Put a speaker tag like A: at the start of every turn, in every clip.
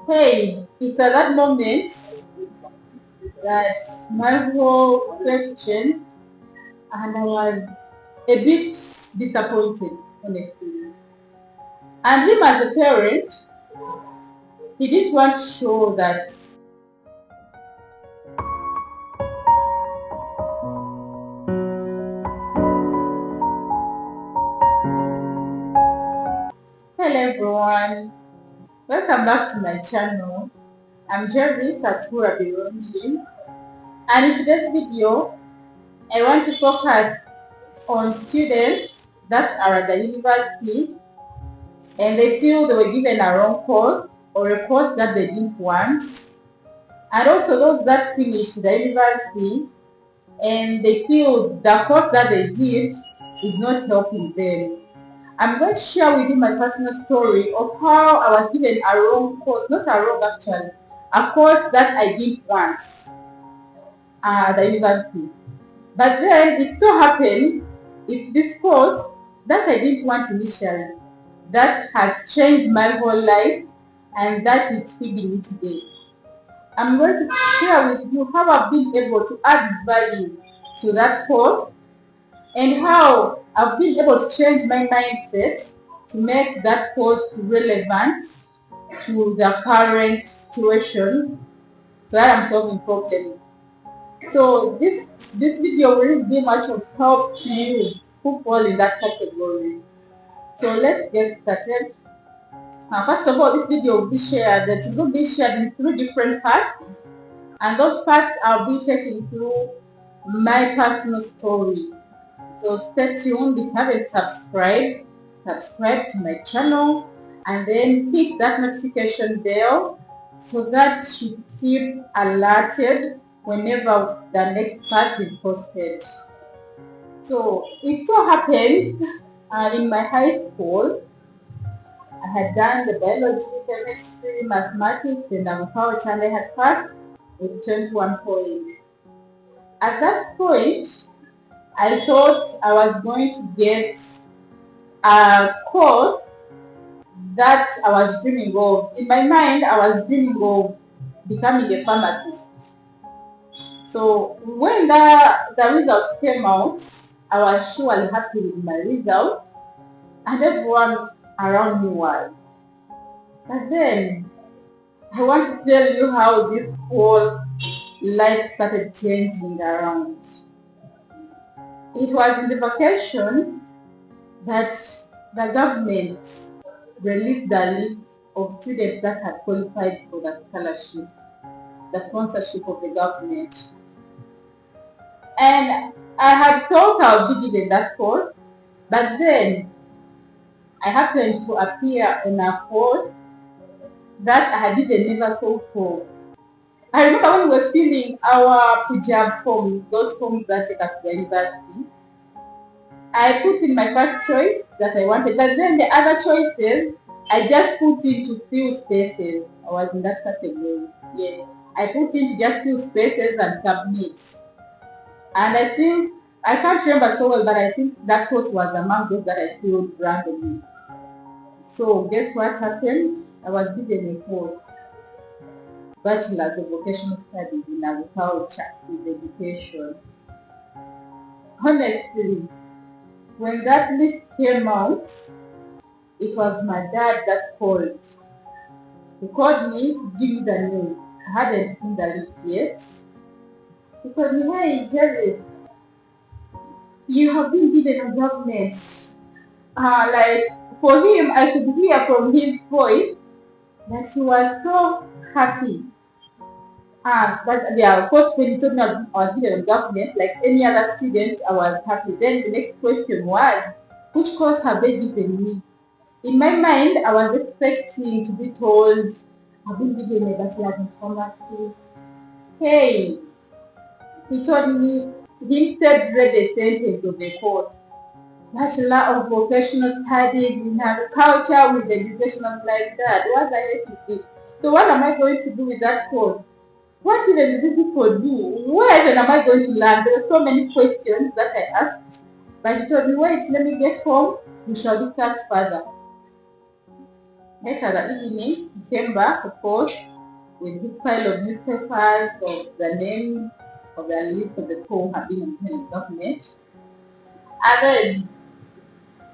A: Hey, it's at that moment that my whole face changed and I was a bit disappointed, honestly. And him as a parent, he didn't want to show that. Hello everyone, welcome back to my channel. I'm Jerry Satura Birunji, and in today's video, I want to focus on students that are at the university and they feel they were given a wrong course or a course that they didn't want, and also those that finished the university and they feel the course that they did is not helping them. I'm going to share with you my personal story of how I was given a wrong course, not a wrong actually, a course that I didn't want at the university. But then it so happened, it's this course that I didn't want initially, that has changed my whole life and that is feeding me today. I'm going to share with you how I've been able to add value to that course and how I've been able to change my mindset to make that course relevant to the current situation so that I'm solving problems. So this video will really be much of help to you who fall in that category. So let's get started. First of all, this video will be shared. It will be shared in 3 different parts, and those parts I'll be taking through my personal story. So stay tuned. If you haven't subscribed, subscribe to my channel and then hit that notification bell so that you keep alerted whenever the next part is posted. So it so happened in my high school, I had done the biology, chemistry, mathematics, and agriculture, and I had passed with 21 points. At that point, I thought I was going to get a course that I was dreaming of. In my mind, I was dreaming of becoming a pharmacist. So when the result came out, I was surely happy with my result, and everyone around me was. But then, I want to tell you how this whole life started changing around. It was in the vacation that the government released the list of students that had qualified for the scholarship, the sponsorship of the government. And I had thought I would be given that course, but then I happened to appear on a course that I had even never thought for. I remember when we were filling our PJAB forms, those forms that take us to the university, I put in my first choice that I wanted, but then the other choices, I just put in to fill spaces. I was in that category. Yes, I put in to just fill spaces and submit. And I think, I can't remember so well, but I think that course was among those that I filled randomly. So guess what happened? I was given a course, Bachelor's of Vocational Studies in Agriculture with Education. Honestly, when that list came out, it was my dad that called. He called me to give me the news. I hadn't seen the list yet. He told me, hey, Jerry, you have been given a government. Like, for him, I could hear from his voice that he was so happy. But yeah, of course, when he told me I was given a government, like any other student, I was happy. Then the next question was, which course have they given me? In my mind, I was expecting to be told, I've been given a bachelor's in pharmacy. Hey, he told me, he instead read a sentence of the course. Bachelor of Vocational Studies in Agriculture with Education. I'm like, that. What the heck is this? So what am I going to do with that course? What even do people do? Where even am I going to learn? There were so many questions that I asked. But he told me, wait, let me get home. We shall discuss further. Later that evening, he came back, of course, with a big pile of newspapers of the name of the list of the people who have been in the government. And then,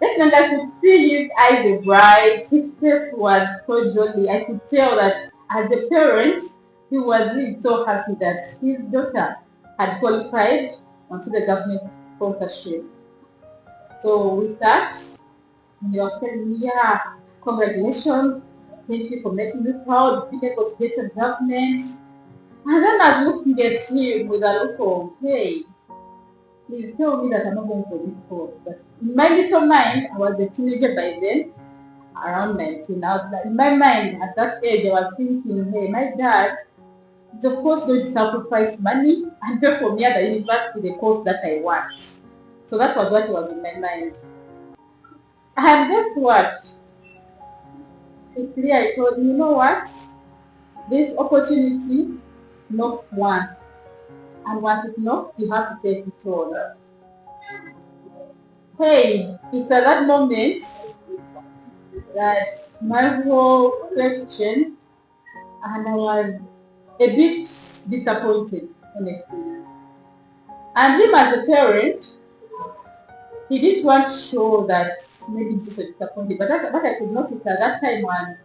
A: definitely, I could see his eyes were bright, his face was so jolly. I could tell that as a parent, he was really so happy that his daughter had qualified onto the government sponsorship. So with that, they were telling me, yeah, congratulations, thank you for making me proud, being able to get a government. And then I was looking at him with a look of, hey, please tell me that I'm not going for this course. But in my little mind, I was a teenager by then, around 19. I was like, in my mind, at that age, I was thinking, hey, my dad is of course going to sacrifice money and pay for me at the university the course that I want. So that was what was in my mind. And guess what? Quickly I told him, you know what? This opportunity knocks one. And once it knocks, you have to take it on. Hey, it's at that moment that my whole face changed and I was a bit disappointed, honestly. And him as a parent, he didn't want to show that maybe he's so disappointed, but what I could notice at that time when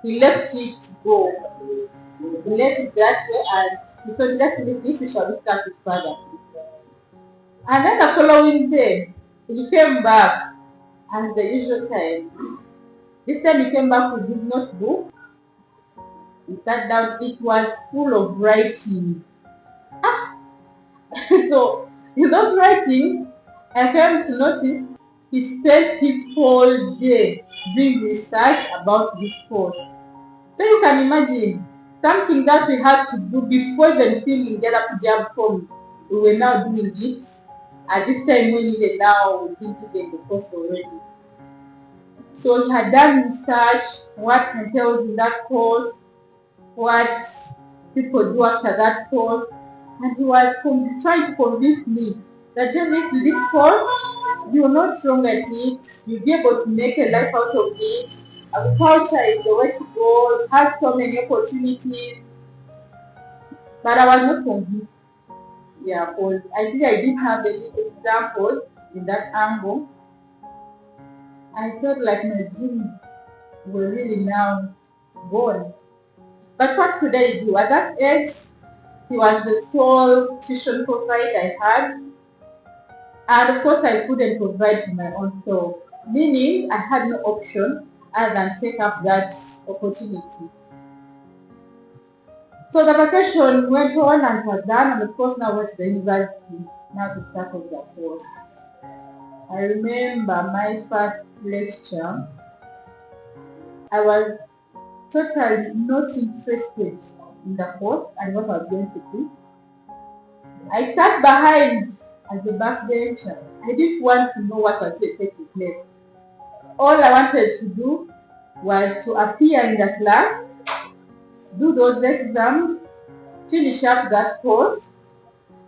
A: he left it go. He left it that way and he told me, let's leave this, we shall discuss it further. And then the following day, he came back as the usual time. This time he came back with his notebook. He sat down, it was full of writing. So in those writing, I came to notice he spent his whole day doing research about this course. So you can imagine something that we had to do before even filling the other job form. We were now doing it at this time when even now we didn't even the course already. So he had done research, what entails in that course, what people do after that course, and he was trying to convince me that journalism, this course, you are not wrong at it, you'll be able to make a life out of it. Agriculture is the way to go, it has so many opportunities, but I was not convinced. Yeah, because I think I didn't have any examples in that angle. I felt like my dreams were really now gone. But what could I do? At that age, he was the sole tuition provider I had. And of course, I couldn't provide for my own self, meaning I had no option other than take up that opportunity. So the vacation went on and was done, and of course, now went to the university, now to start off the course. I remember my first lecture, I was totally not interested in the course and what I was going to do. I sat behind as a backbencher. I didn't want to know what was taking place. All I wanted to do was to appear in the class, do those exams, finish up that course,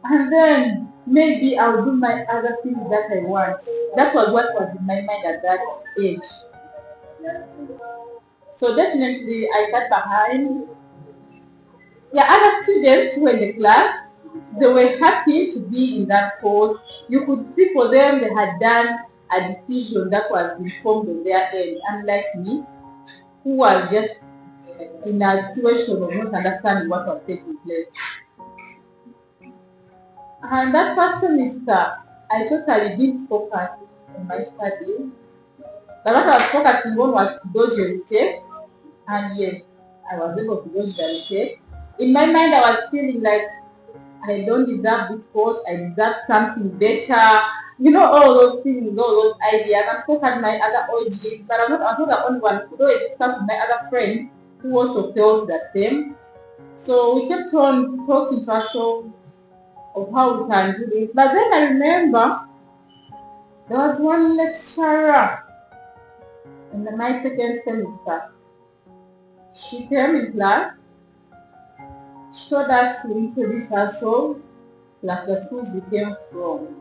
A: and then maybe I'll do my other things that I want. That was what was in my mind at that age. So definitely I sat behind. Yeah, other students who were in the class, they were happy to be in that course. You could see for them they had done a decision that was informed on their end, unlike me, who was just in a situation of not understanding what was taking place. And that first semester, I totally didn't focus on my studies. But what I was focusing on was to dodge a retake, and yes, I was able to dodge the retake. In my mind, I was feeling like I don't deserve this course, I deserve something better. You know, all those things, all those ideas. Of course, I had my other OGs, but I was not the only one. Could always discuss with my other friend who also felt the same. So we kept on talking to ourselves of how we can do this. But then I remember there was one lecturer in my second semester. She came in class, she told us to introduce herself, plus the schools we came from.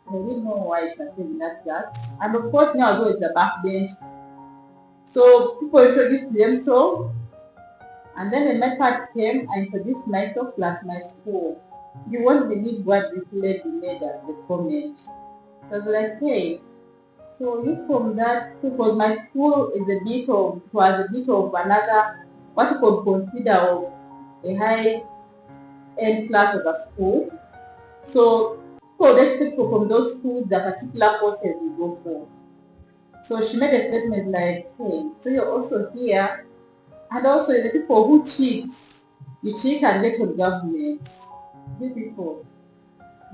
A: I didn't know why she was saying that. And of course, me, I was always the backbench. So people introduced themselves, and then when my part came, I introduced myself plus my school. You won't believe what this lady made as the comment. I was like, hey, so you from that, because my school is a bit of, was a bit of another, what you could consider of a high end class of a school. So people let people from those schools the particular courses you go for. So she made a statement like, hey, so you're also here, and also the people who cheat, you cheat and get your government. You people.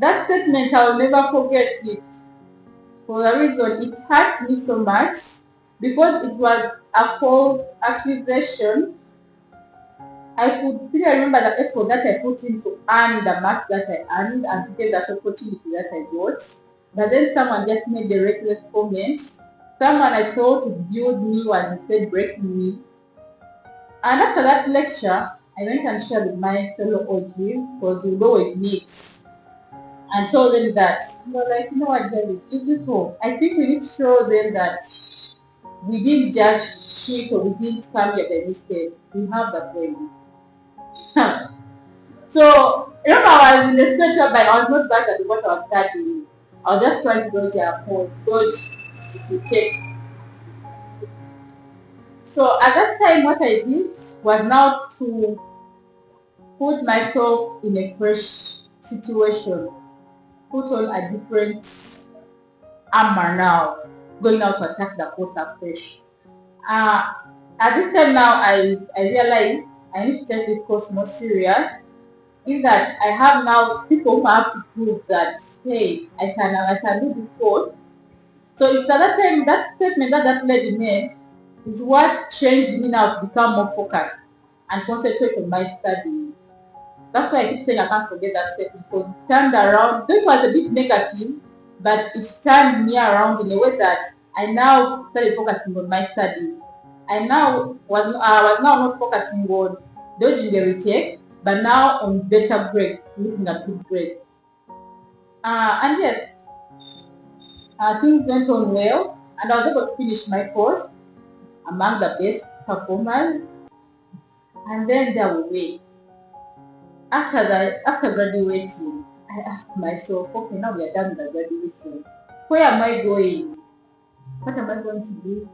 A: That statement I will never forget it. For a reason, it hurt me so much because it was a false accusation. I could still remember the effort that I put in to earn the marks that I earned and to get that opportunity that I got. But then someone just made a reckless comment. Someone I thought would build me was instead breaking me. And after that lecture, I went and shared with my fellow OGs because we always meet and told them that, you know, like, you know what, Jerry, beautiful. I think we need to show them that we didn't just cheat or we didn't come here by mistake. We have the brain. So, remember, I was in the stage whereby I was not bad at what I was studying. I was just trying to dodge a point, dodge the take. So, at that time, what I did was now to put myself in a fresh situation, put on a different armor now, going out to attack the course afresh. At this time now, I realized I need to take this course more serious. In that I have now people who have to prove that, hey, I can do this course. So it's at that time that statement that lady made is what changed me now to become more focused and concentrate on my studies. That's why I keep saying I can't forget that statement because it turned around. This was a bit negative, but it turned me around in a way that I now started focusing on my studies. I now was now not focusing on dodging the retake, but now on better grades, looking at good grades. And yes, things went on well, and I was able to finish my course among the best performers. And then there were way. After graduating, I asked myself, okay, now we are done with the graduation. Where am I going? What am I going to do?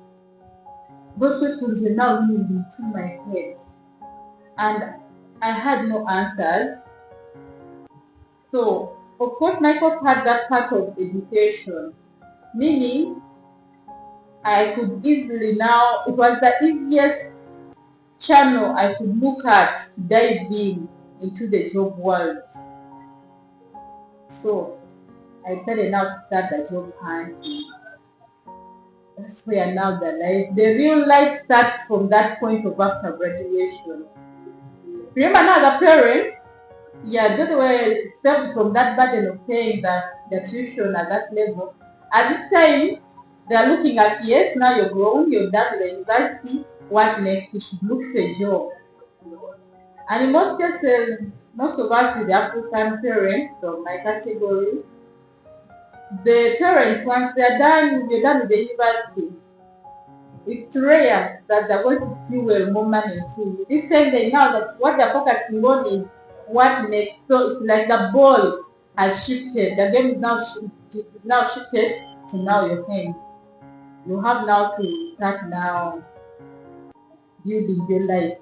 A: Those questions were now moving into my head, and I had no answers. So, of course, my course had that part of education, meaning I could easily now, it was the easiest channel I could look at to dive in into the job world. So, I decided now to start the job hunting. That's where now the real life starts from that point of after graduation. Remember now the parents, yeah, they were saved from that burden of paying the tuition at that level. At this time, they are looking at, yes, now you're grown, you're done with the university, what next? You should look for a job. And in most cases, most of us with the African parents from my category, the parents, once you're done with the university, it's rare that they're going to fuel more money into you. This time they know that what they're focusing on is what next. So it's like the ball has shifted. The game is now shifted to now your hands. You have now to start now building your life.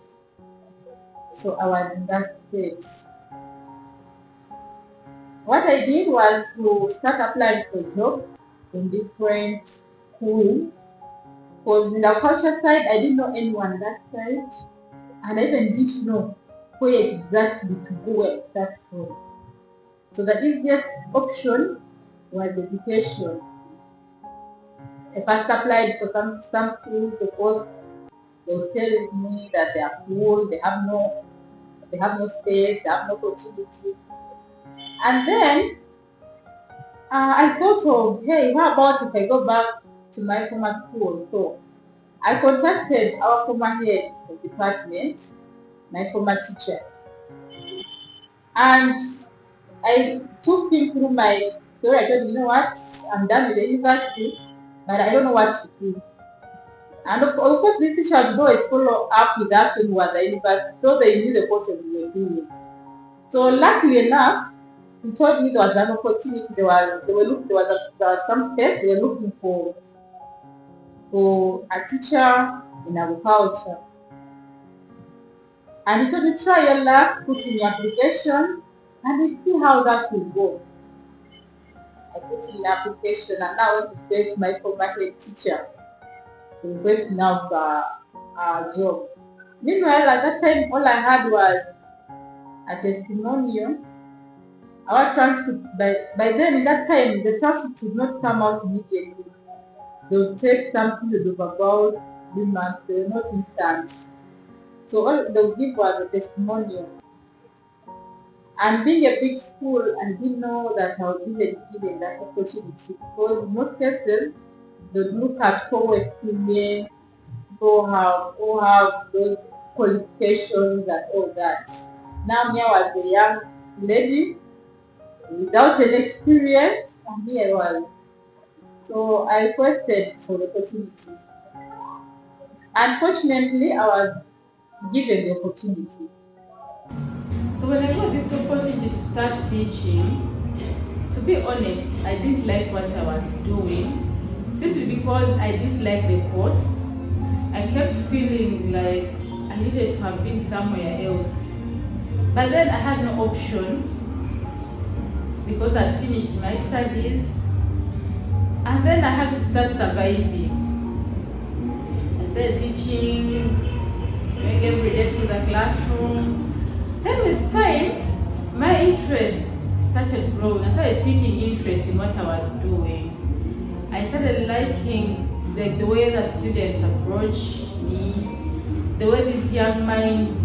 A: So I was in that stage. What I did was to start applying for jobs in different schools. Because in the culture side, I didn't know anyone that side, and I even didn't know where exactly to go and start from. So the easiest option was education. I first applied for some schools, of course, they will tell me that they are full, they have no space, they have no opportunity. And then I thought of, hey, how about if I go back to my former school? So I contacted our former head of department, my former teacher, and I took him through my story. I told him, you know what, I'm done with the university, but I don't know what to do. And of course, these teachers would always follow up with us when we were at the university, so they knew the courses we were doing. So luckily enough, he told me there was an opportunity. There was some space. They were looking for a teacher in agriculture. And he told me, try your luck, put in your application, and we see how that will go. I put in the application, and now I went to face my former head teacher. So we're going to now our job. Meanwhile, at that time, all I had was a testimonial. Our transcript, by then, in that time, the transcript did not come out immediately. They would take some period of about 3 months. They were not instant. So all they would give was a testimonial. And being a big school, I didn't know that I would even given that opportunity. Because in most cases, they would look at core experience, who have those qualifications and all that. Now me, I was a young lady without any experience, and here I was. So I requested for the opportunity. Unfortunately, I was given the opportunity.
B: So when I got this opportunity to start teaching, to be honest, I didn't like what I was doing, simply because I didn't like the course. I kept feeling like I needed to have been somewhere else. But then I had no option because I'd finished my studies, and then I had to start surviving. I started teaching, going every day to the classroom. Then with time, my interest started growing. I started picking interest in what I was doing. I started liking the way the students approach me, the way these young minds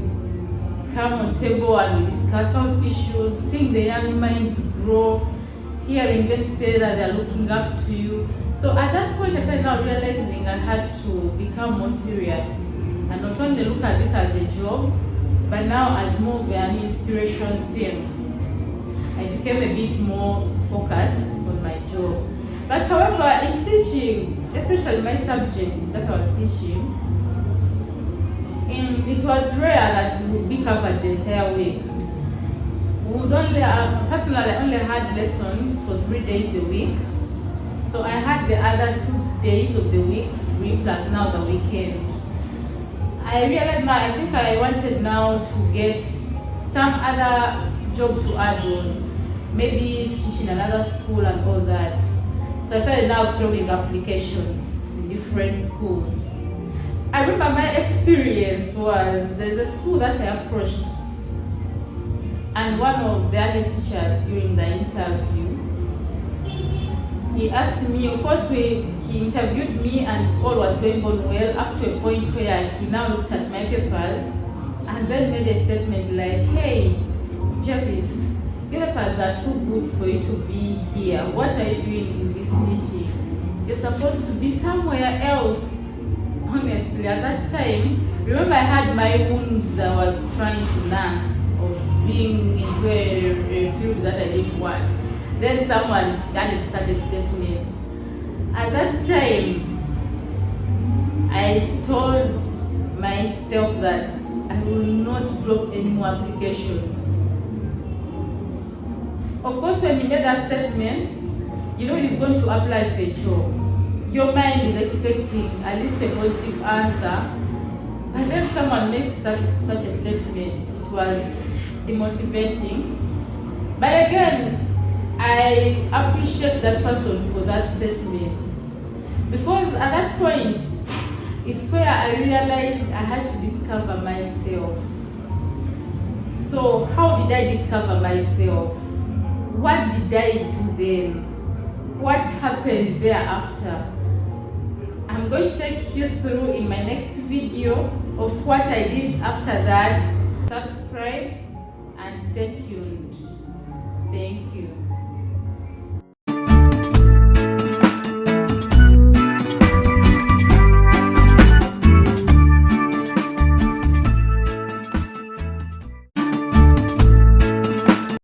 B: come on table and we discuss some issues, seeing the young minds grow, hearing them say that they're looking up to you. So at that point, I started now realizing I had to become more serious and not only look at this as a job, but now as more of an inspiration thing. I became a bit more focused on my job. But however, in teaching, especially my subject that I was teaching, it was rare that we would be covered the entire week. We would only personally, I only had lessons for 3 days a week. So I had the other 2 days of the week free, plus now the weekend. I realized now, I think I wanted now to get some other job to add on, maybe teaching another school and all that. So I started now throwing applications in different schools. I remember my experience was, there's a school that I approached, and one of their head teachers during the interview, he asked me, of course he interviewed me and all was going on well, up to a point where he now looked at my papers and then made a statement like, hey, Jarvis, your papers are too good for you to be here. What are you doing in this teaching? You're supposed to be somewhere else. Honestly, at that time, remember I had my wounds I was trying to nurse of being into a field that I didn't want. Then someone added such a statement. At that time, I told myself that I will not drop any more applications. Of course, when you made that statement, you know you're going to apply for a job. Your mind is expecting at least a positive answer, but then someone makes such a statement. It was demotivating. But again, I appreciate that person for that statement, because at that point is where I realized I had to discover myself. So how did I discover myself? What did I do then? What happened thereafter? I'm going to take you through in my next video of what I did after that. Subscribe and stay tuned. Thank you.